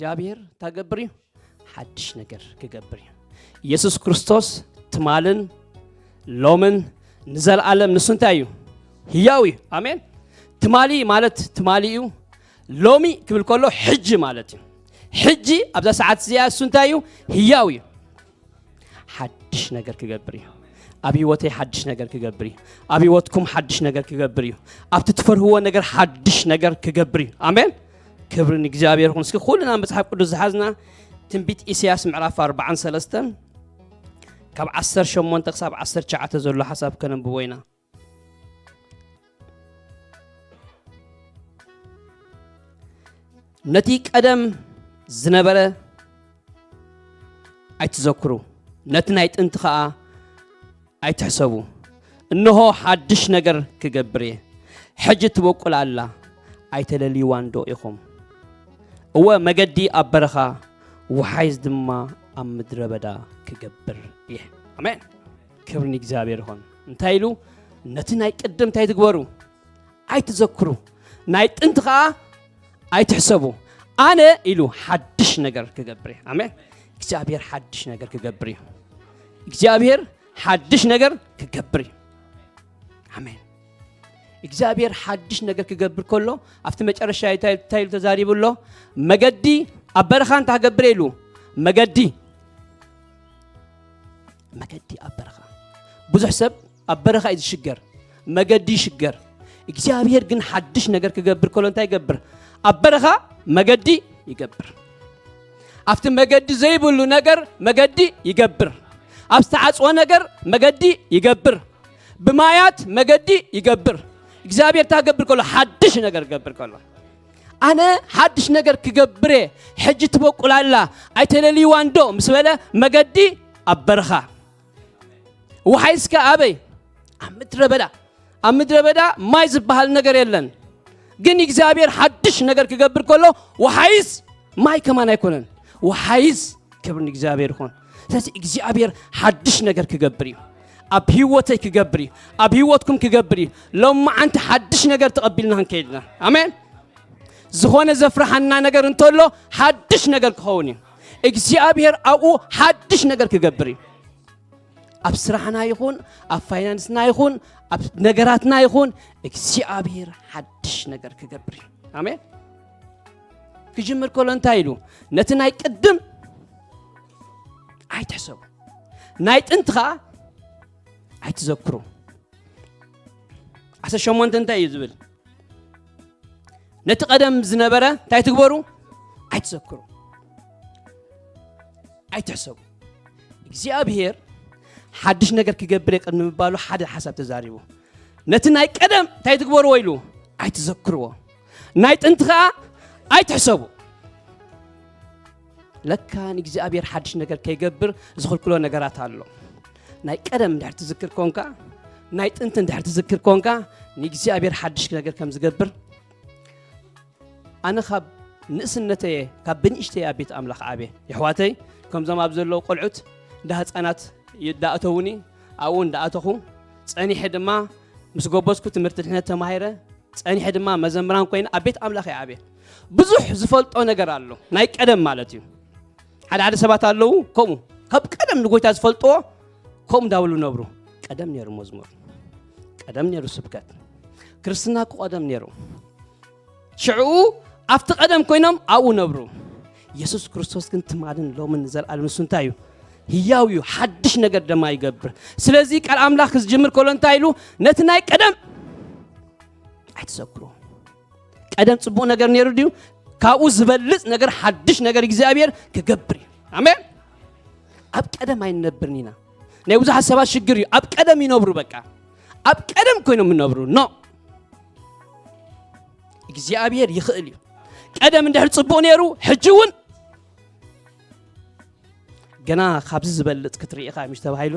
እግዚአብሔር ታገብሪ حدش ነገር ክገብሪ ኢየሱስ ክርስቶስ ትማልን ሎምን ንዘልዓለም ንሱ እንታይ እዩ ህያው እዩ አሜን ትማሊ ማለት ትማሊዩ ሎሚ ክብል ከሎ ሕጂ ማለት እዩ ሕጂ ኣብዛ ሰዓት እዚኣ ንሱ እንታይ እዩ ህያው እዩ حدش ነገር ክገብሪ ኣብ ህይወተይ حدش ነገር ክገብሪ ኣብ ህይወትኩም حدش ነገር ክገብሪ ኣብቲ ትፈርህዎ ነገር حدش ነገር ክገብሪ አሜን ክብርን እግዚአብሔር ይሁን እስኪ ሁሉና መጽሐፍ ቅዱስ ዝሓዝና ትንቢት ኢሳይያስ ምዕራፍ 43 ካብ 18 ክሳብ 19 ዘሎ ሓሳብ ከነንብቦ ኢና ነቲ ቀደም ዝነበረ ኣይትዘክሩ ነቲ ናይ ጥንቲ ኸኣ ኣይትሕሰቡ እነሆ ሓድሽ ነገር ክገብር ሕጂ ትበቁል ኣላ ኣይተለሊዋንዶ ኢኹም እወ መገዲ ኣብ በረኻ ወሓይዝ ድማ ኣብ ምድረ በዳ ክገብር እየ አሜን ክብርን እግዚአብሔር ይሁን እንታይ ኢሉ ነቲ ናይ ቅድም እንታይ ትግበሩ ኣይትዘክሩ ናይ ጥንቲ ኸኣ ኣይትሕሰቡ ኣነ ኢሉ ሓድሽ ነገር ክገብር አሜን እግዚአብሔር ሓድሽ ነገር ክገብር እግዚአብሔር ሓድሽ ነገር ክገብር አሜን እግዚአብሔር ሓድሽ ነገር ክገብር ከሎ ኣብቲ መጨረሻ ታይሉ ተዛሪብሎ መገዲ ኣብ በረኻ እንታገብር ኢሉ መገዲ ኣብ በረኻ ብዙሕ ሰብ ኣብ በረኻ ይሽገር መገዲ ይሽገር እግዚአብሔር ግን ሓድሽ ነገር ክገብር ከሎ እንታይ ይገብር ኣብ በረኻ መገዲ ይገብር ኣብቲ መገዲ ዘይብሉ ነገር መገዲ ይገብር ኣብ ዝተዓጽወ ነገር መገዲ ይገብር ብማያት መገዲ ይገብር እግዚአብሔር ታገብር ከሎ ሓድሽ ነገር ክገብር ከሎ ኣነ ሓድሽ ነገር ክገብር ሕጂ ትበቁል ኣላ ኣይተለሊዋንዶ ምስ በለ መገዲ ኣብ በረኻ ወሓይስከ ኣበይ ኣብ ምድረ በዳ ማይ ዝበሃል ነገር የለን ግን እግዚአብሔር ሓድሽ ነገር ክገብር ከሎ ወሓይስ ማይ ከማን ኣይኮነን ወሓይስ ክብርን እግዚአብሔር ይሁን ስለዚ እግዚአብሔር ሓድሽ ነገር ክገብር ኣብ ህይወተይ ክገብር ኣብ ህይወትኩም ክገብር ሎማ አንተ ሓድሽ ነገር ተቀቢልና እንከይድና አሜን ዝኾነ ዘፍረሐና ነገር እንተሎ ሓድሽ ነገር ክኸውን እግዚአብሔር ኣብኡ ሓድሽ ነገር ክገብር ኣብ ስራሕና ይኹን ኣብ ፋይናንስና ይኹን ኣብ ነገራትና ይኹን እግዚአብሔር ሓድሽ ነገር ክገብር አሜን ክጅምር ከሎ እንታይ ኢሉ ነቲ ናይ ቅድም ኣይትሕሰቡ ናይ ጥንቲ ኸኣ ኣይትዘክሩ 18 እንታይ እዩ ዝብል ነቲ ቀደም ዝነበረ እንታይ ትግበሩ ኣይትዘክሩ ኣይትሕሰቡ እግዚአብሔር ሓድሽ ነገር ክገብር ይቅድም ምባሉ ሓደ ሓሳብ ተዛሪቡ ነቲ ናይ ቀደም እንታይ ትግበሩ ኢሉ ኣይትዘክርዎ ናይ ጥንቲ ኸኣ ኣይትሕሰቡ ለካ እግዚአብሔር ሓድሽ ነገር ከይገብር ዝኽልክሎ ነገራት ኣሎ ናይ ቀደም እንድሕር ትዝክር ኮንካ ናይ ጥንቲ እንድሕር ትዝክር ኮንካ ንእግዚአብሔር ሓድሽ ነገር ከም ዝገብር ኣነ ካብ ንእስነተየ ካብ ብንእሽተይ ኣብ ቤት ኣምላኽ ዓብየ ይሕዋተይ ከምዞም ኣብ ዘለዉ ቆልዑት እንዳ ህፃናት ይዳእተውኒ ኣብኡ እንዳኣተኹ ፀኒሐ ድማ ምስ ጎበዝኩ ትምህርቲ ድሕነት ተማሂረ ፀኒሐ ድማ መዘምራን ኮይነ ኣብ ቤት ኣምላኽ ዓብየ ብዙሕ ዝፈልጦ ነገር ኣሎ ናይ ቀደም ማለት እዩ ሓደ ሰባት ኣለዉ ከምኡ ካብ ቀደም ንጎይታ ዝፈልጥዎ ከም ዳውሉ ነብሩ ቀደም ነይሩ መዝሙር ቀደም ነይሩ ስብከት ክርስትና ቀደም ነይሩ ሽዑ ኣብቲ ቀደም ኮይኖም ኣብኡ ነብሩ ኢየሱስ ክርስቶስ ግን ትማልን ሎምን ዘልዓለም ንሱ እንታይ እዩ ህያው እዩ ሓድሽ ነገር ድማ ይገብር ስለዚ ቃል ኣምላኽ ዝጅምር ከሎ እንታይ ኢሉ ነቲ ናይ ቀደም ኣይትዘክሩ ቀደም ጽቡቕ ነገር ነይሩ ድዩ ካብኡ ዝበልጽ ነገር ሓድሽ ነገር እግዚአብሔር ክገብር አሜን ኣብ ቀደም ኣይንነብርን ኢና ናይ ብዙሓት ሰባት ሽግር እዩ ኣብ ቀደም ይነብሩ በቃ ኣብ ቀደም ኮይኖም ይነብሩ ኖ እግዚአብሔር ይኽእል እዩ ቀደም እንድሕር ጽቡቕ ነይሩ ሕጂ እውን ገና ካብዚ ዝበልጽ ክትርኢኻ ምሽ ተባሂሉ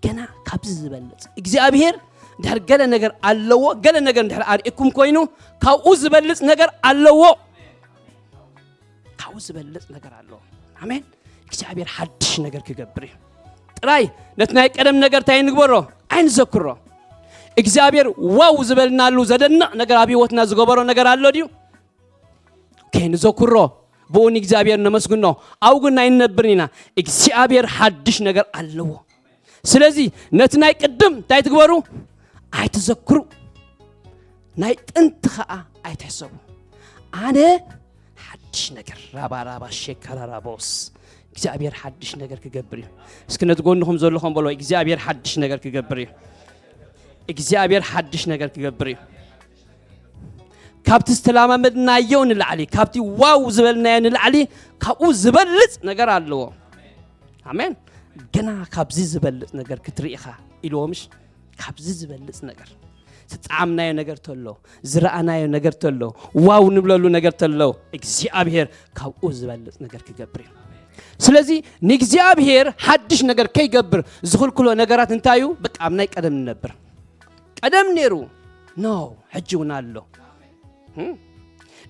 ገና ካብዚ ዝበልጽ እግዚአብሔር እንድሕር ገለ ነገር ኣለዎ ገለ ነገር እንድሕር ኣርኢኩም ኮይኑ ካብኡ ዝበልጽ ነገር ኣለዎ ካብኡ ዝበልጽ ነገር ኣለዎ አሜን እግዚአብሔር ሓድሽ ነገር ክገብር ጥራይ ነቲ ናይ ቀደም ነገር ታይ ንግበሮ ኣይንዘክሮ እግዚአብሔር ዋው ዝበልናሉ ዘደንቕ ነገር ኣብ ህይወትና ዝገበሮ ነገር ኣሎ ድዩ كين ذكره بوني إجزابير نمسكنه أو قلنا إن برينا إجزابير حدش نجار الله سلازي نتناي قدم تاي تقبرو أي تذكروا نايت أنت خاء أي تحسبوا أنا حدش نجار رابا شكرا رابوس إجزابير حدش نجار كجبري سكنت تقول لهم زول لهم بلو إجزابير حدش نجار كجبري إجزابير حدش نجار كجبري كابت استلامة مدنا يون العلي كابتي واو زبلنا يون العلي كابو زبلت نجار الله آمين جنا كابزي زبلت نجار كتريخة إلو مش كابزي زبلت نجار تتعامنا يون نجار تلو زرعنا يون نجار تلو واو نبلو نجار تلو إجزابير كابو زبلت نجار كجبري سلازي نجزابير حدش نجار كي جبر زخل كله نجارات انتايو بك عمناك أدم نبر أدم نيرو نو حجونا الله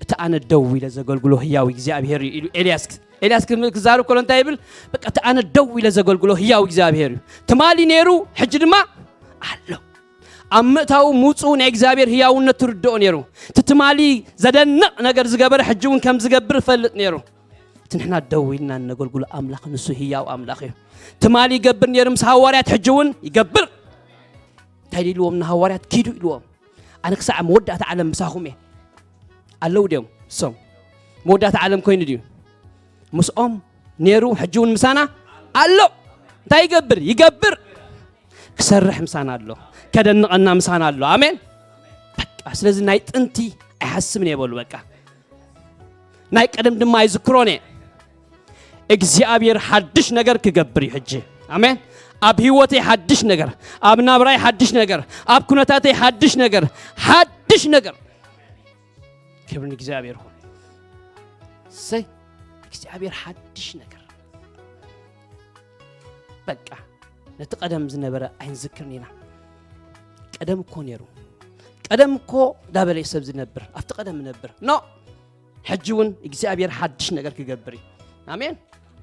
تأنا الدوي لزقول قلوا هياو إجزابير إلياس كم كزارو كلون تايبل بك تأنا الدوي لزقول قلوا هياو إجزابير تمالي نيرو حجر ما الله أمتاو موتون إجزابير هياو نتردو نيرو تتمالي زدنا نجر زجبر حجون كم زجبر فلت نيرو تنحنا الدوي لنا نقول قلوا أملاخ نسو هياو أملاخه تمالي يقبر نيرم سهوارات حجون يقبر تايلي لوم نهوارات كيدو لوم أنا كسع مودة أتعلم مساهمه الله ديم سوم مودة أتعلم كوين ديو مسأم نيرو حجون مسانا الله تا يقبر كسرح مسانا الله كذا نقنا مسانا الله آمين بقى سلازي نايت أنتي أحسمني بقول بقى نايك أدم دم ما يذكروني إجزابير حدش نجار كجبري حجي آمين أب هيوتي حدش نجار أب نابراي حدش نجار أب كنتاتي حدش نجار كبرني إجزابير هون سي إجزابير حدش نجار بقى نتقدم زنبرة عين ذكرنينا قدم كونيرو قدم كو دابل يسب زنبر أفتقدم نبر نو حجون إجزابير حدش نجار كجبري آمين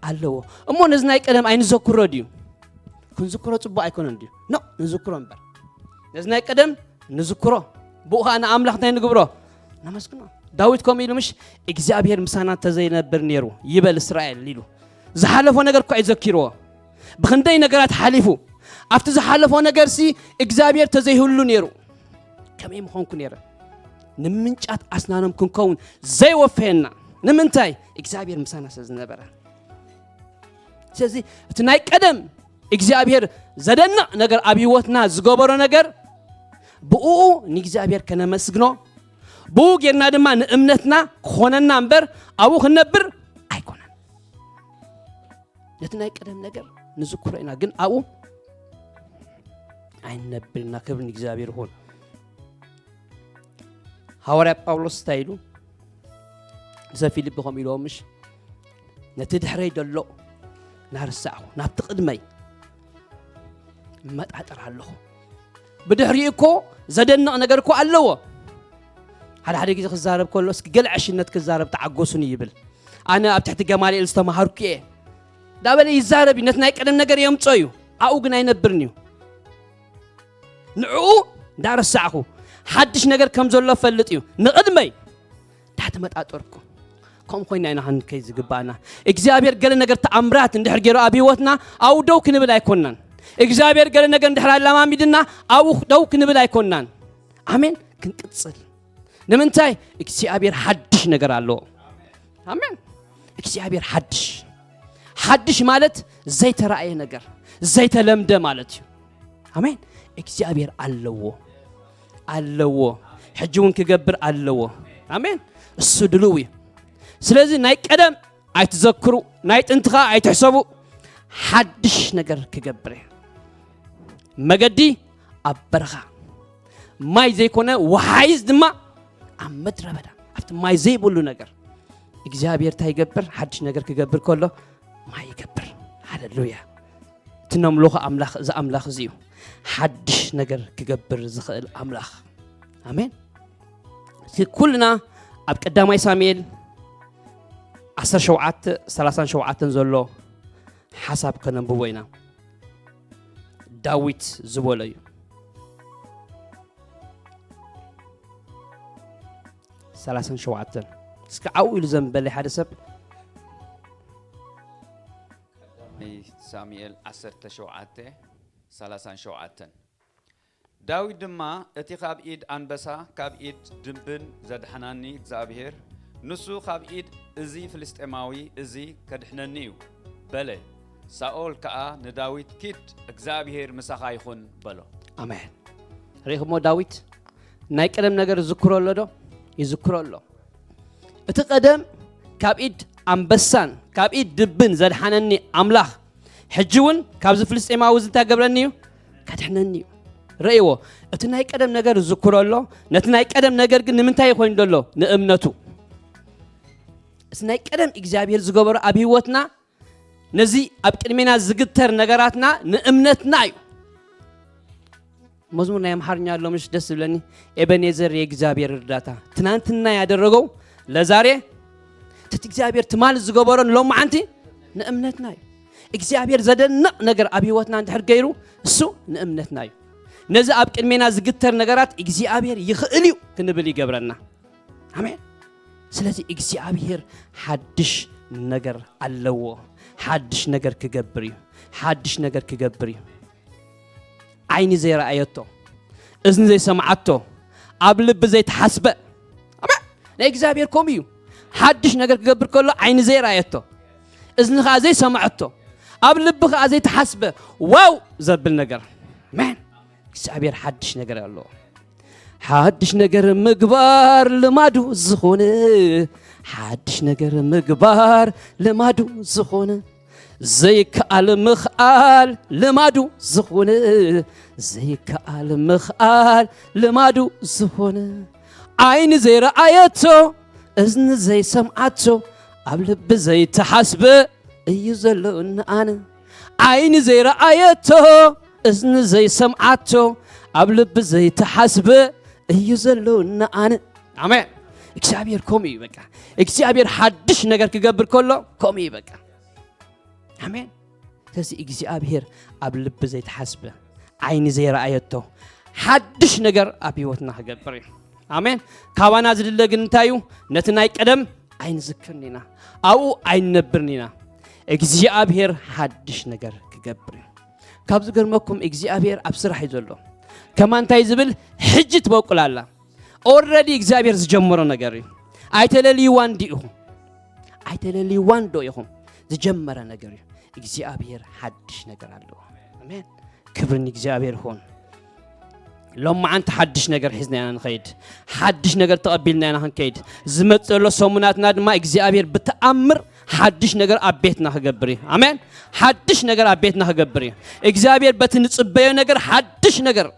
الله أمو نزنايك قدم عين ذكر ديو كن ذكره تبوا أيكون ديو نو نذكره نبر نزنايك قدم نذكره بوها أنا أملاخ تين نقبره نمسكنا داوود كم يلو مش إجزابير مسانا تزين برنيرو يبل إسرائيل ليلو زحلفوا نجار كوي ذكروه بخندي نجارات حلفوا أفت زحلفوا نجار سي إجزابير تزيهولو نيرو كم يمخون كنيرة نمنجات أسنانم كون زي وفينا نمنتاي إجزابير مسانا سزنا برا سيزي تناي قدم إجزابير زدنا نجار أبيوتنا زجبرو نجار بقو نيجزابير كنا مسجنو بوق ينادم عن أمنتنا خوننا نمبر أو خنبر أيقونا نتناي قدم نجار نذكرنا جن أو عين نبرنا كبر نيجزابير هون هورا باولوس ستايلو زي فيليب بهم يلومش نتدحري دلو نهار الساعة نبتقد ماي ما تعتر على له بدحريكو زدنا نجاركو علوه هذا حد يجي خزارب كله سك قلع شنت كزارب تعجوسني يبل أنا أبتحت جمالي الاستمهار كيه ده بلي يزارب نتنايك أنا نجار يوم تصيو أوجنا ينبرنيو نعو دار الساعة حدش نجار كم زول فلتيو نقدمي تحت ما تعتركو كم خوينا أنا هن كيز جبانا إجزابير قال نجار تأمرات ندحر جرا أبيوتنا أو دوك نبلا يكونن إجزابير قال نجار ندحر على ما ميدنا أو دوك نبلا يكونن آمين كنت تصل نمنتاي إجزابير حدش نجار الله آمين إجزابير حدش مالت زي ترأي نجار زي تلمده مالتي آمين إجزابير الله حجون كجبر الله آمين السدلوي سلازي نايك أدم أيتذكروا نايت انتخا أيتحسبوا حدش نجار كجبره مجدي أبرخا ما يزيكونه وحيز دما أمد ربنا أفت ما يزيبولو نجار إجزابير تايجبر حدش نجار كجبر كله ما يجبر هاللويا تنملوه أملاخ زيو حدش نجار كجبر زخل أملاخ آمين كلنا أبقدامي ساميل 10 شوعات 30 شوعات نزلوا حسب كنا بوينا داويت زبولي 30 شوعات سكعويل زنبلي حد سب ساميل 17 37 داوود دما اتي خاب ايد انبسا كاب ايد دمبن زدحناني እግዚአብሔር ንሱ خاب ايد ازي فلسطيماوي ازي كدحننيو بله ሳኦል ከዓ ንዳዊት ኪድ እግዚአብሔር ምሳኻ ይኹን በሎ አሜን ረይኽሞ ዳዊት ናይ ቀደም ነገር ዝክሮሎ ዶ ይዝክሮሎ እቲ ቀደም ካብ ኢድ አንበሳን ካብ ኢድ ድብን ዘድሓነኒ አምላኽ ሕጂውን ካብዚ ፍልስጤማዊ ዝንታገብረኒ እዩ ከድሕነኒ እዩ ረእይዎ እቲ ናይ ቀደም ነገር ዝክሮሎ ነቲ ናይ ቀደም ነገር ግን ንምንታይ ይኮን ደሎ ንእምነቱ እቲ ናይ ቀደም እግዚአብሔር ዝገበሮ ኣብ ህይወትና ነዚ ኣብ ቅድሜና ዝግተር ነገራትና ንእምነትና እዩ መዝሙር ናይ አምሃርኛ ያለው ምሽ ደስ ብለኒ ኤበኔዘር የእግዚአብሔር እርዳታ ትናንትና ያደረገው ለዛሬ ትት እግዚአብሔር ትማል ዝገበሮን ሎማዓንቲ ንእምነትና እዩ እግዚአብሔር ዘደንቕ ነገር ኣብ ህይወትና እንድሕር ገይሩ እሱ ንእምነትና እዩ ነዚ ኣብ ቅድሜና ዝግተር ነገራት እግዚአብሔር ይኽእል እዩ ክንብል ይገብረና አሜን ስለዚህ እግዚአብሔር ሓድሽ ነገር ኣለዎ ሓድሽ ነገር ክገብር እዩ ሓድሽ ነገር ክገብር እዩ ዓይኒ ዘይረአየቶ እዝኒ ዘይሰማዓቶ ኣብ ልብ ዘይተሓስበ አሜን ናይ እግዚአብሔር ኮም እዩ ሓድሽ ነገር ክገብር ከሎ ዓይኒ ዘይረአየቶ እዝኒ ከዓ ዘይሰማዓቶ ኣብ ልብ ከዓ ዘይተሓስበ ዋው ዘብል ነገር አሜን እግዚአብሔር ሓድሽ ነገር ኣለዎ ሓድሽ ነገር ምግባር ልማዱ ዝኾነ ሓድሽ ነገር ምግባር ልማዱ ዝኾነ ዘይከኣል ምኽኣል ልማዱ ዝኾነ ዘይከኣል ምኽኣል ልማዱ ዝኾነ ዓይኒ ዘይረአየቶ እዝኒ ዘይሰምዓቶ ኣብ ልቢ ዘይተሓስበ እዩ ዘሎ ንኣነ ዓይኒ ዘይረአየቶ እዝኒ ዘይሰምዓቶ ኣብ ልቢ ዘይተሓስበ እዩ ዘሎ ንኣነ አሜን እግዚአብሔር ኮም እዩ በቃ እግዚአብሔር ሓድሽ ነገር ክገብር ከሎ ኮም እዩ በቃ አሜን ስለዚህ እግዚአብሔር ኣብ ልብ ዘይተሓስበ ዓይኒ ዘይረአየቶ ሓድሽ ነገር ኣብ ህይወትና ክገብር እዩ አሜን ካባና ዝድለ ግን እንታዩ ነቲ ናይ ቀደም ኣይንዝክርኒና ኣብኡ ኣይንነብርኒና እግዚአብሔር ሓድሽ ነገር ክገብር እዩ ካብ ዝገርመኩም እግዚአብሔር ኣብ ስራሕ እዩ ዘሎ ከማንታይ ዝብል ሕጂ ትበቁላላ ኦልሬዲ እግዚአብሔር ዝጀመሮ ነገር እዩ ኣይተለልይዋን ዲኢኹም ኣይተለልይዋን ዶ ኢኹም ዝጀመረ ነገር እዩ እግዚአብሔር ሓድሽ ነገር ኣለዎ አሜን ክብርን እግዚአብሔር ይኹን ሎማዓንቲ ሓድሽ ነገር ሒዝና ኢና ንኸይድ ሓድሽ ነገር ተቐቢልና ኢና ክንከይድ ዝመፅእ ዘሎ ሰሙናትና ድማ እግዚአብሔር ብተኣምር ሓድሽ ነገር ኣብ ቤትና ክገብር እዩ አሜን ሓድሽ ነገር ኣብ ቤትና ክገብር እዩ እግዚአብሔር በቲ ንፅበዮ ነገር ሓድሽ ነገር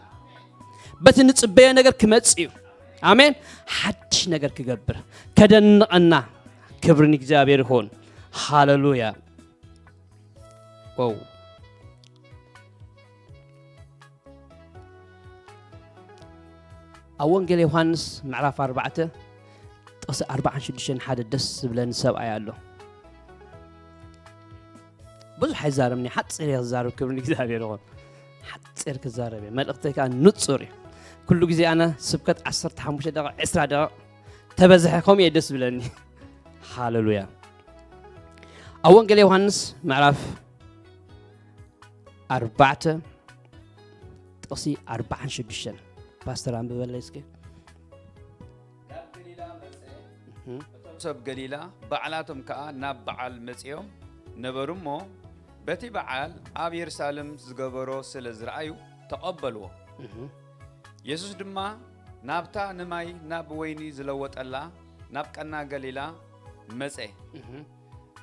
በቲ ንፅበዮ ነገር ክመጽእ እዩ አሜን ሓድሽ ነገር ክገብር ከደንቐና ክብርን እግዚአብሔር ይኹን ሃሌሉያ ዋው ኣብ ወንጌል ዮሐንስ ምዕራፍ 4 ጥቕሲ 46 ሓደ ደስ ዝብለኒ ሰብኣይ ኣሎ ብዙሕ ኣይዛረብኒ ሓፂር ክዛረብ ክብርን እግዚአብሔር ይኹን ሓፂር ክዛረብ መልእኽተይ ከዓ ንፁር እዩ كل جزء أنا سبكت 15 دقيقة 10 دقيقة تبزحكم يدس بلني هاللويا أول قال يوحنس معرف 4 تقصي 46 باستر عم ببلسك سب قليلا بعلاتهم كأ نبعل مسيوم نبرمو بتي بعل أبي يرسالم زجبرو سلزرعيو تقبلوا ኢየሱስ ድማ ናብታ ንማይ ናብ ወይኒ ዝለወጠላ ናብ ቀና ገሊላ መፀ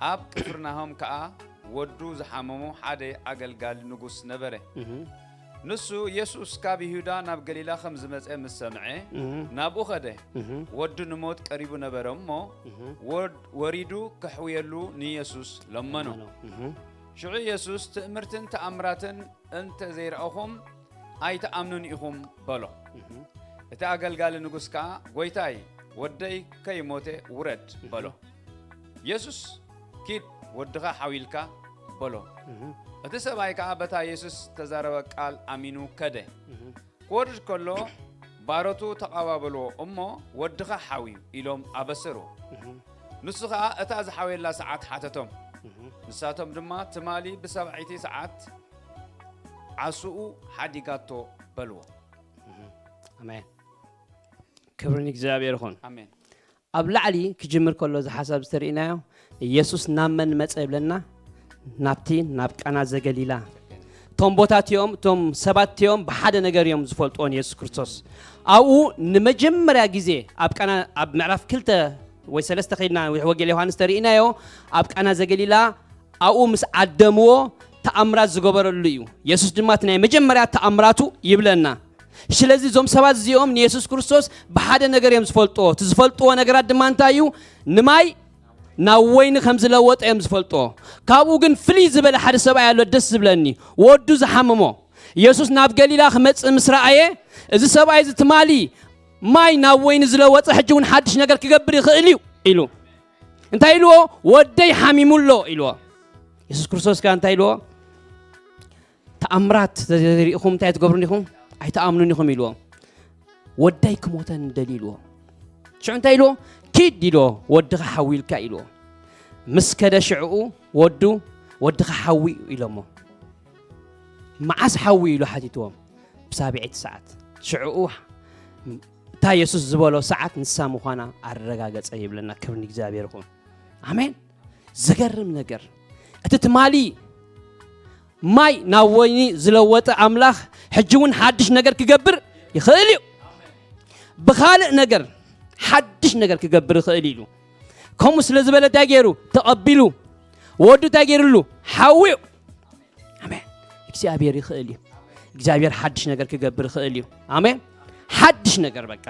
ኣብ ቅፍርናሆም ከዓ ወዱ ዝሓመሙ ሓደ ኣገልጋሊ ንጉስ ነበረ ንሱ ኢየሱስ ካብ ይሁዳ ናብ ገሊላ ከም ዝመፀ ምስ ሰምዐ ናብኡ ኸደ ወዱ ንሞት ቀሪቡ ነበረ እሞ ወሪዱ ከሕውየሉ ንኢየሱስ ለመኖ ሽዑ ኢየሱስ ትእምርትን ተኣምራትን እንተ ዘይረአኹም ኣይተኣምኑን ኢኹም በሎ እቲ ኣገልጋሊ ንጉስ ከዓ ጎይታይ ወደይ ከይሞተ ውረድ በሎ ኢየሱስ ኪድ ወድኻ ሓዊልካ በሎ እቲ ሰብኣይ ከዓ በታ ኢየሱስ ተዛረበ ቃል ኣሚኑ ከደ ክወርድ ከሎ ባሮቱ ተቀባበልዎ እሞ ወድኻ ሓዊ ኢሎም አበሰሩ ንሱ ከዓ እታ ዝሓወላ ሰዓት ሓተቶም ንሳቶም ድማ ትማሊ ብ7 ሰዓት ዓስኡ ሓዲጋቶ በልዎ አሜን ክብርን እግዚአብሔር ይሁን አሜን ኣብ ላዕሊ ክጅምር ከሎ ዝሓሳብ ዝተርኢናዮ ኢየሱስ ናብ መን መጸ ይብለና ናብቲ ናብ ቃና ዘገሊላ ቶም ቦታትዮም ቶም ሰባትዮም በሓደ ነገር እዮም ዝፈልጦን ኢየሱስ ክርስቶስ ኣብኡ ንመጀመርያ ግዜ ኣብ ቃና ኣብ ምዕራፍ 2 ወይ 3 ኸይድና ወንጌል ዮሐንስ ተርኢናዮ ኣብ ቃና ዘገሊላ ኣብኡ ምስ ዓደምዎ ተኣምራት ዝገበረሉ እዩ ኢየሱስ ድማ ናይ መጀመርያ ተኣምራቱ ይብለና ስለዚ ዞም ሰባት እዚኦም ንኢየሱስ ክርስቶስ በሓደ ነገር እዮም ዝፈልጥዎ ነገራት ድማ እንታይ እዩ ንማይ ናብ ወይኒ ከም ዝለወጠ እዮም ዝፈልጥዎ ካብኡ ግን ፍሊ ዝበለ ሓደ ሰብኣይ ኣሎ ደስ ዝብለኒ ወዱ ዝሓመሞ ኢየሱስ ናብ ገሊላ ክመጽእ ምስ ረኣየ እዚ ሰብኣይ ዝትማሊ ማይ ናብ ወይኒ ዝለወጠ ሕጂ እውን ሓድሽ ነገር ክገብር ይኽእል እዩ ኢሉ እንታይ ኢልዎ ወደይ ሓሚሙሎ ኢልዎ ኢየሱስ ክርስቶስ ከዓ እንታይ ኢልዎ ተኣምራት ዘሪኢኹም እንታይ ትገብሩን ኢኹም ኣይተኣምኑን ኢኹም ኢልዎ ወደይ ክሞተን ደሊልዎ ሽዑ እንታይ ኢልዎ ኪድ ኢልዎ ወድኻ ሓዊልካ ኢልዎ ምስ ከደ ሽዑኡ ወድኻ ሓዊ ኢሎሞ መዓስ ሓዊ ኢሉ ሓቲትዎም ብ7 ሰዓት ሽዑኡ እታ ኢየሱስ ዝበሎ ሰዓት ንሳ ምዃና ኣረጋገጸ ይብለና ክብርን እግዚአብሔር ይኹን አሜን ዘገርም ነገር እቲ ትማሊ ማይ ናብ ወይኒ ዝለወጠ ኣምላኽ ሕጂ እውን ሓድሽ ነገር ክገብር ይኽእል እዩ ብኻልእ ነገር ሓድሽ ነገር ክገብር ይኽእል ኢሉ ከምኡ ስለ ዝበለ እንታይ ገይሩ ተቐቢሉ ወዱ እንታይ ገይሩሉ ሓዊኡ አሜን እግዚአብሔር ይኽእል እዩ እግዚአብሔር ሓድሽ ነገር ክገብር ይኽእል እዩ አሜን ሓድሽ ነገር በቃ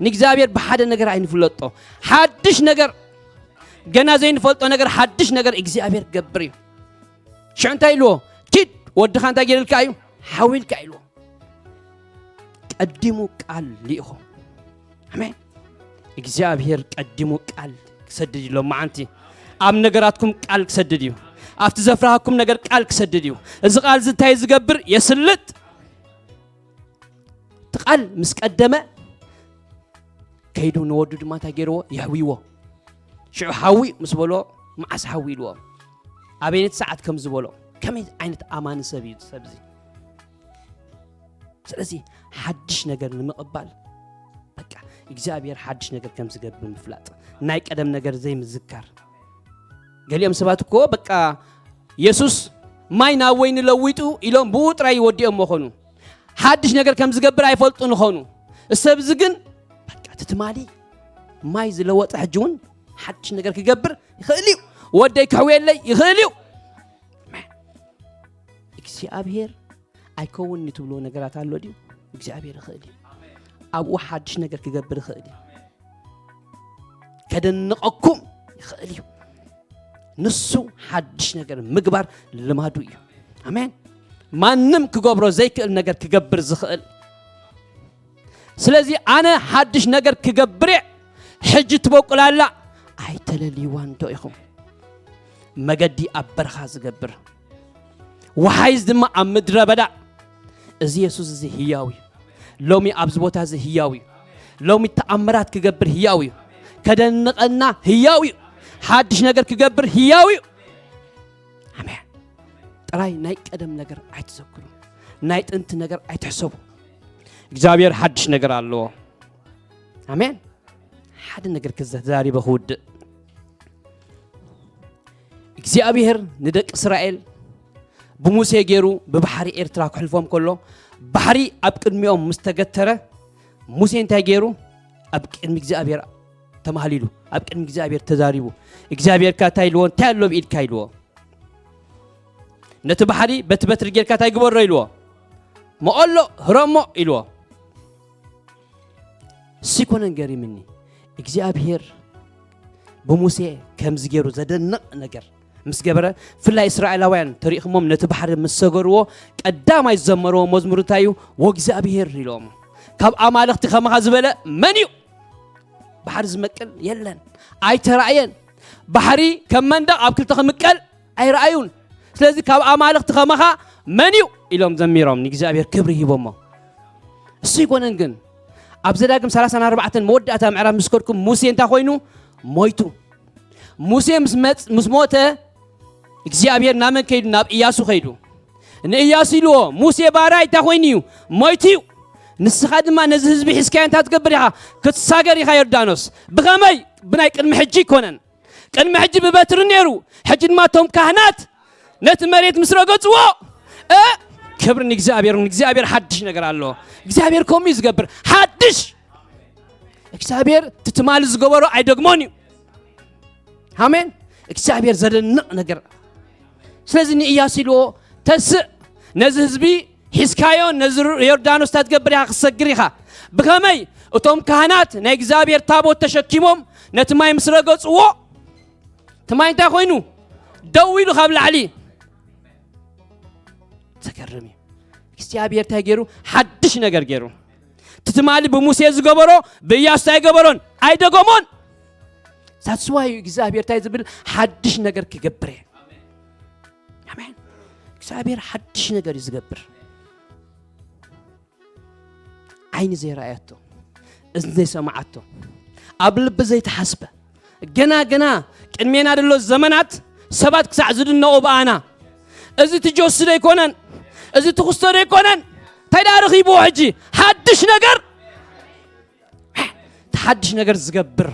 ንእግዚአብሔር በሓደ ነገር ኣይንፍለጦ ሓድሽ ነገር ገና ዘይንፈልጦ ነገር ሓድሽ ነገር እግዚአብሔር ክገብር እዩ ሽዑ እንታይ ኢልዎ ኪድ ወድኻ እንታይ ገይሩልካ እዩ ሓዊልካ ኢልዎ ቀዲሙ ቃል ሊኢኹ አሜን እግዚአብሔር ቀዲሙ ቃል ክሰድድ ኢሎም ማዓንቲ ኣብ ነገራትኩም ቃል ክሰድድ እዩ ኣብቲ ዘፍራሃኩም ነገር ቃል ክሰድድ እዩ እዚ ቃል እንታይ ዝገብር የስልጥ ቃል ምስ ቀደመ ከይዱ ንወዱ ድማ እንታይ ገይርዎ ይሕዊዎ ሽዑ ሓዊ ምስ በሎ መዓስ ሓዊ ኢልዎ ኣበይነት ሰዓት ከም ዝበሎ ከመይ ዓይነት ኣማኒ ሰብ እዩ ሰብዚ ስለዚ ሓድሽ ነገር ንምቕባል በቃ እግዚአብሔር ሓድሽ ነገር ከም ዝገብር ምፍላጥ ናይ ቀደም ነገር ዘይምዝካር ገሊኦም ሰባት እኮ በቃ ኢየሱስ ማይ ናብ ወይኒ ለዊጡ ኢሎም ብጥራይ ይወዲኦም መኾኑ ሓድሽ ነገር ከም ዝገብር ኣይፈልጡን ኾኑ እሰብዚ ግን በቃ ትትማሊ ማይ ዝለወጠ ሕጂ እውን ሓድሽ ነገር ክገብር ይኽእል እዩ ወደይ ክሕውየለይ ይኽእል እዩ እግዚአብሔር ኣይከውን ትብሎ ነገራት ኣሎ ድዩ እግዚአብሔር ይኽእል እዩ ኣብኡ ሓድሽ ነገር ክገብር ይኽእል እዩ ከደንቐኩም ይኽእል እዩ ንሱ ሓድሽ ነገር ምግባር ልማዱ እዩ አሜን ማንም ክገብሮ ዘይክእል ነገር ክገብር ዝኽእል ስለዚ ኣነ ሓድሽ ነገር ክገብር ሕጂ ትበቁላላ ኣይተለሊዋን ዶ ኢኹም መገዲ ኣብ በረኻ ዝገብር ወሓይዝ ድማ ኣብ ምድረ በዳ እዚ ኢየሱስ እዚ ህያው እዩ ሎሚ ኣብዚ ቦታ እዚ ህያው እዩ ሎሚ ተኣምራት ክገብር ህያው እዩ ከደንቐና ህያው እዩ ሓድሽ ነገር ክገብር ህያው እዩ አሜን ጥራይ ናይ ቀደም ነገር ኣይትዘክሩ ናይ ጥንቲ ነገር ኣይትሕሰቡ እግዚአብሔር ሓድሽ ነገር ኣለዎ አሜን ሓደ ነገር ክዛሪበ ክውድእ እግዚአብሔር ንደቂ እስራኤል ብሙሴ ገይሩ ብባሕሪ ኤርትራ ክሕልፎም ከሎ ባሕሪ ኣብ ቅድሚኦም ምስተገተረ ሙሴ እንታይ ገይሩ ኣብ ቅድሚ እግዚአብሔር ተማህሊሉ ኣብ ቅድሚ እግዚአብሔር ተዛሪቡ እግዚአብሔር ካታይ ኢልዎ እንታይ ኣሎ ብኢድካ ኢልዎ ነቲ ባሕሪ በቲ በትሪ ጌርካ እንታይ ግበሮ ኢልዎ መቐሎ ህረሞ ኢልዎ ሲኮነን ገሪምኒ እግዚአብሔር ብሙሴ ከምዚ ገይሩ ዘደንቕ ነገር ምስ ገበረ ፍላይ እስራኤላውያን ተሪኢኹሞም ነቲ ባሕሪ ምስ ሰገርዎ ቀዳማይ ዝዘመርዎ መዝሙር እንታይ እዩ ወእግዚአብሔር ኢሎም ካብ ኣማልኽቲ ከመኻ ዝበለ መን እዩ ባሕሪ ዝመቅል የለን ኣይተራእየን ባሕሪ ከም መንደቕ ኣብ ክልተ ክምቀል ኣይረኣዩን ስለዚ ካብ ኣማልኽቲ ከመኻ መን እዩ ኢሎም ዘሚሮም ንእግዚአብሔር ክብሪ ሂቦሞ እሱ ይኮነን ግን ኣብ ዘዳግም 34 መወዳእታ ምዕራፍ ምስከድኩም ሙሴ እንታይ ኮይኑ ሞይቱ ሙሴ ምስ ሞተ እግዚአብሔር ናመን ከይዱ ናብ ኢያሱ ከይዱ ንኢያሱ ኢልዎ ሙሴ ባራይ እንታይ ኮይኑ እዩ ሞይቱ ንስኻ ድማ ነዚ ህዝቢ ሒዝካዮ እንታይ ትገብር ኢኻ ክትሳገር ኢኻ ዮርዳኖስ ብኸመይ ብናይ ቅድሚ ሕጂ ይኮነን ቅድሚ ሕጂ ብበትሪ ነይሩ ሕጂ ድማ ቶም ካህናት ነቲ መሬት ምስ ረገፅዎ ክብር ንእግዚአብሔር ሓድሽ ነገር ኣሎ እግዚአብሔር ከምኡ እዩ ዝገብር ሓድሽ እግዚአብሔር ትትማሊ ዝገበሮ ኣይደግሞን እዩ አሜን እግዚአብሔር ዘደንቕ ነገር ስለዚ ንኢያሱ ኢልዎ ተስእ ነዚ ህዝቢ ሒዝካዮ ነዚ ዮርዳኖስ ትገብር ኢኻ ክሰግር ኢኻ ብኸመይ እቶም ካህናት ናይ እግዚአብሔር ታቦት ተሸኪሞም ነቲ ማይ ምስ ረገፅዎ ትማይ እንታይ ኮይኑ ደው ኢሉ ካብ ላዕሊ ተገርም እግዚአብሔር እንታይ ገይሩ ሓድሽ ነገር ገይሩ ትትማሊ ብሙሴ ዝገበሮ ብኢያሱ እንታይ ገበሮን ኣይደገሞን That's why እግዚአብሔር እንታይ ዝብል ሓድሽ ነገር ክገብር አሜን እግዚአብሔር ሓድሽ ነገር ይዝገብር ዓይኒ ዘይራኣያቶ እዝኒ ዘይሰማዓቶ ኣብ ልቢ ዘይተሓስበ ገና ቅድሜና ደሎ ዘመናት ሰባት ክሳዕ ዝድነቑ በኣና እዚ ትጆስዶ ይኮነን እዚ ትኽስተዶ ይኮነን እንታይ ረኺብዎ ሕጂ ሓድሽ ነገር ዝገብር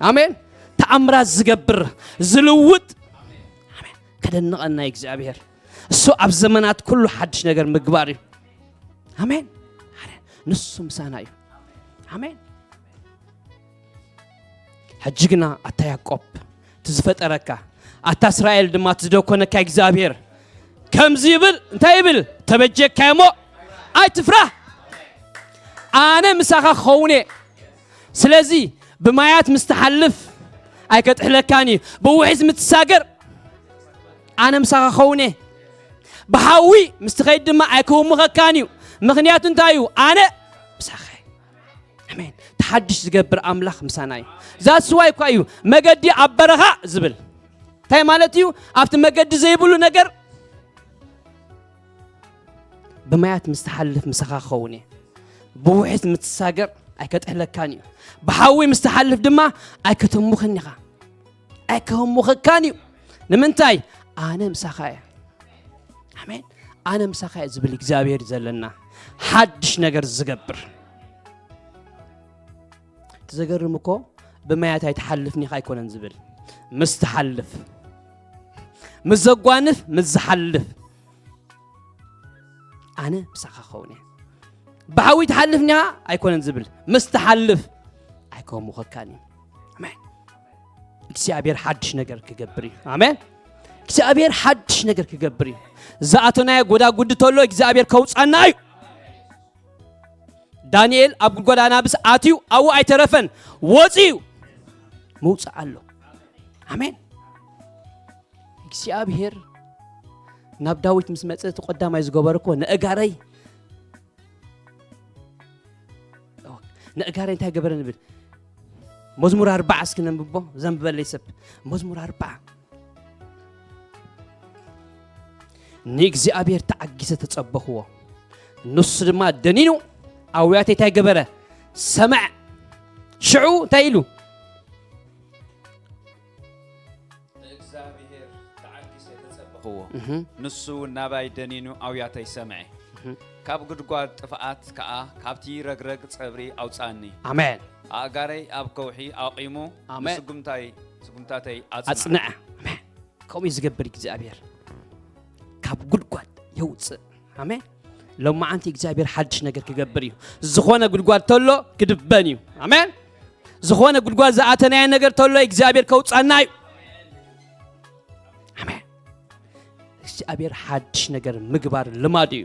አሜን ተኣምራት ዝገብር ዝልውጥ አሜን ከደንቐና እግዚአብሔር እሱ ኣብ ዘመናት ኩሉ ሓድሽ ነገር ምግባር እዩ አሜን ንሱ ምሳና እዩ አሜን ሕጂ ግና ኣታ ያዕቆብ ትዝፈጠረካ ኣታ እስራኤል ድማ ትዝደኮነካ እግዚአብሔር ከምዚ ይብል እንታይ ይብል ተበጀካ ሞ ኣይትፍራህ ኣነ ምሳኻ ኸውኔ ስለዚ ብማያት ምስተሓልፍ ኣይከጥሕለካኒ ብውሒዝ ምትሳገር ኣነ ምሳኻ ኸውኔ ብሓዊ ምስትኸይድ ድማ ኣይክውምኸካኒ ምኽንያቱ እንታይ እዩ ኣነ ምሳኻ አሜን ተሓድሽ ዝገብር ኣምላኽ ምሳና እዩ ዛስዋይ እኳ እዩ መገዲ ኣብ በረኻ ዝብል እንታይ ማለት እዩ ኣብቲ መገዲ ዘይብሉ ነገር ብማያት ምስተሓልፍ ምሳኻ ኸውኔ ብውሒዝ ምትሳገር ኣይከጥሕለካኒ እዩ ብሓዊ ምስተሓልፍ ድማ ኣይከተሙኸካኒ እዩ ንምንታይ ኣነ ምሳኻ እየ አሜን ኣነ ምሳኻ እየ ዝብል እግዚአብሔር ዘለና ሓድሽ ነገር ዝገብር ትዘገርም እኮ ብማያት ኣይትሓልፍኒ ኢኻ ኣይኮነን ዝብል ምስተሓልፍ ምዘጓንፍ ምዝሓልፍ ኣነ ምሳኻ ኸውኔ ብሓዊ ትሓልፍኒ ኢኻ ኣይኮነን ዝብል ምስተሓልፍ ኣይከምኸካኒ አሜን እግዚአብሔር ሓድሽ ነገር ክገብር እዩ አሜን እግዚአብሔር ሓድሽ ነገር ክገብር እዩ ዝኣተናዮ ጎዳጉዲ ተሎ እግዚአብሔር ከውፃና እዩ ዳንኤል ኣብ ጉድጓድ ኣናብስ ኣትዩ ኣብኡ ኣይተረፈን ወፂኡ መውፃእ ኣሎ አሜን እግዚአብሔር ናብ ዳዊት ምስ መፀ ተቀዳማይ ዝገበረ እኮ ንእጋረይ እንታይ ገበረ ንብል መዝሙር 4 እስኪ ነንብቦ ዘንብበለይ ሰብ መዝሙር 4 ንእግዚአብሔር ተዓጊሰ ተጸበኽዎ ንሱ ድማ ደኒኑ ኣውያተ እንታይ ገበረ ሰማዕ ሽዑ እንታይ ኢሉ ንእግዚአብሔር ተዓጊሰ ተጸበኽዎ ንሱ ናባይ ደኒኑ ኣውያተይ ሰምዐ ካብ ጉድጓድ ጥፍኣት ከዓ ካብቲ ረግረግ ጸብሪ ኣውፃኒ አሜን ኣጋረይ ኣብ ከውሒ ኣቂሙ ስጉምታተይ ኣጽንዐ አሜን ከምኡ ዝገብር እግዚአብሔር ካብ ጉድጓድ የውፅእ አሜን ሎማዓንቲ እግዚአብሔር ሓድሽ ነገር ክገብር እዩ ዝኾነ ጉድጓድ ተሎ ክድበን እዩ አሜን ዝኾነ ጉድጓድ ዝኣተናየ ነገር ተሎ እግዚአብሔር ከውፃና እዩ አሜን እግዚአብሔር ሓድሽ ነገር ምግባር ልማድ እዩ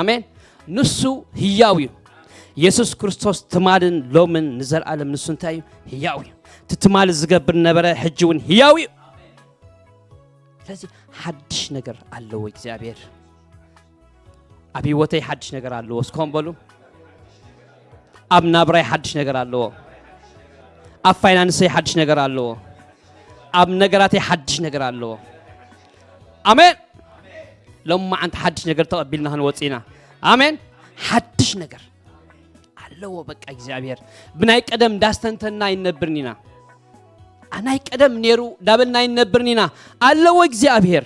አሜን ንሱ ህያው እዩ ኢየሱስ ክርስቶስ ትማልን ሎምን ንዘለዓለም ንሱ እንታይ ህያው እዩ ትትማል ዝገብር ነበረ ሕጂ እውን ህያው እዩ ስለዚህ ሓድሽ ነገር ኣለዎ እግዚአብሔር ኣብ ህይወተይ ሓድሽ ነገር ኣለዎ እስኮን በሉ ኣብ ናብራይ ሓድሽ ነገር ኣለዎ ኣብ ፋይናንሰይ ሓድሽ ነገር ኣለዎ ኣብ ነገራተይ ሓድሽ ነገር ኣለዎ አሜን ሎማዓንቲ ሓድሽ ነገር ተቐቢልና ክንወፂና አሜን ሓድሽ ነገር ኣለዎ በቃ እግዚአብሔር ብናይ ቀደም ዳስተንተና ይነብርኒና አናይ ቀደም ነሩ ዳበልና ይነብርኒና ኣለዎ እግዚአብሔር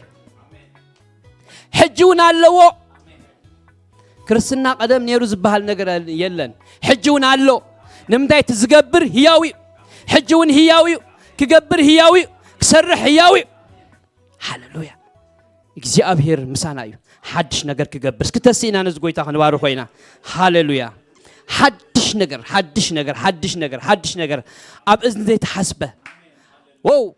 ሕጂውን ኣለዎ ክርስትና ቀደም ነሩ ዝባሃል ነገር የለን ሕጂውን ኣሎ ንምንታይ ትዝገብር ህያዊ ሕጂውን ህያዊ ክገብር ህያዊ ክሰርሕ ህያዊ ሃሌሉያ እግዚአብሔር ምሳና እዩ حدش نجار كجبر سكتسينا نزجوي تاخن بارو خوينا هاليلويا حدش نجار أب إذن ذي تحسبه واو